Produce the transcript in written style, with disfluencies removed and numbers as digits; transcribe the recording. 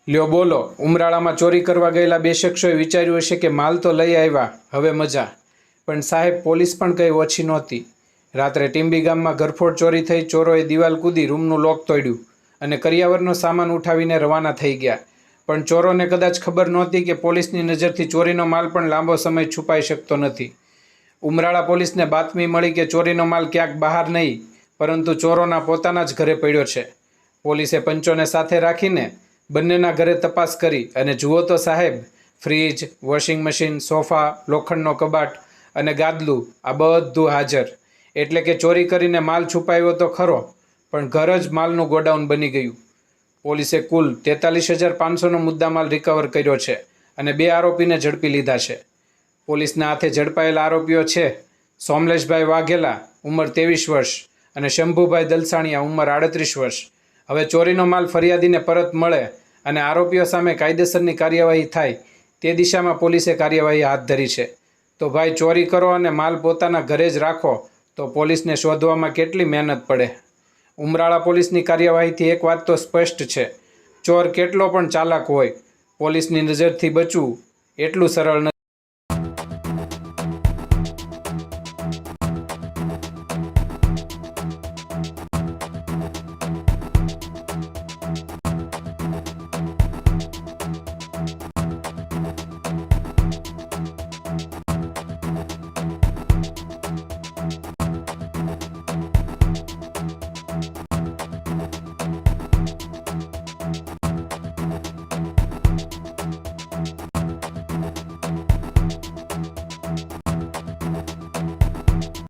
લ્યો બોલો, ઉમરાળામાં ચોરી કરવા ગયેલા બે શખ્સોએ વિચાર્યું હશે કે માલ તો લઈ આવ્યા, હવે મજા. પણ સાહેબ, પોલીસ પણ કંઈ ઓછી નહોતી. રાત્રે ટીંબી ગામમાં ઘરફોડ ચોરી થઈ. ચોરોએ દિવાલ કૂદી રૂમનું લોક તોડ્યું અને કરિયાવરનો સામાન ઉઠાવીને રવાના થઈ ગયા. પણ ચોરોને કદાચ ખબર નહોતી કે પોલીસની નજરથી ચોરીનો માલ પણ લાંબો સમય છુપાઈ શકતો નથી. ઉમરાળા પોલીસને બાતમી મળી કે ચોરીનો માલ ક્યાંક બહાર નહીં, પરંતુ ચોરોના પોતાના જ ઘરે પડ્યો છે. પોલીસે પંચોને સાથે રાખીને બંનેના ઘરે તપાસ કરી અને જુઓ તો સાહેબ, ફ્રીજ, વોશિંગ મશીન, સોફા, લોખંડનો કબાટ અને ગાદલું, આ બધું હાજર. એટલે કે ચોરી કરીને માલ છુપાવ્યો તો ખરો, પણ ઘર જ માલનું ગોડાઉન બની ગયું. પોલીસે કુલ 43,500નો મુદ્દામાલ રિકવર કર્યો છે અને 2 આરોપીને ઝડપી લીધા છે. પોલીસના હાથે ઝડપાયેલા આરોપીઓ છે સોમલેશભાઈ વાઘેલા, ઉંમર 23 વર્ષ, અને શંભુભાઈ દલસાણિયા, ઉંમર 38 વર્ષ. હવે ચોરીનો માલ ફરિયાદીને પરત મળે અને આરોપીઓ સામે કાયદેસરની કાર્યવાહી થાય તે દિશામાં પોલીસે કાર્યવાહી હાથ ધરી છે. તો ભાઈ, ચોરી કરો અને માલ પોતાના ઘરે જ રાખો તો પોલીસને શોધવામાં કેટલી મહેનત પડે. ઉમરાળા પોલીસની કાર્યવાહીથી એક વાત તો સ્પષ્ટ છે: ચોર કેટલો પણ ચાલાક હોય, પોલીસની નજરથી બચવું એટલું સરળ નથી.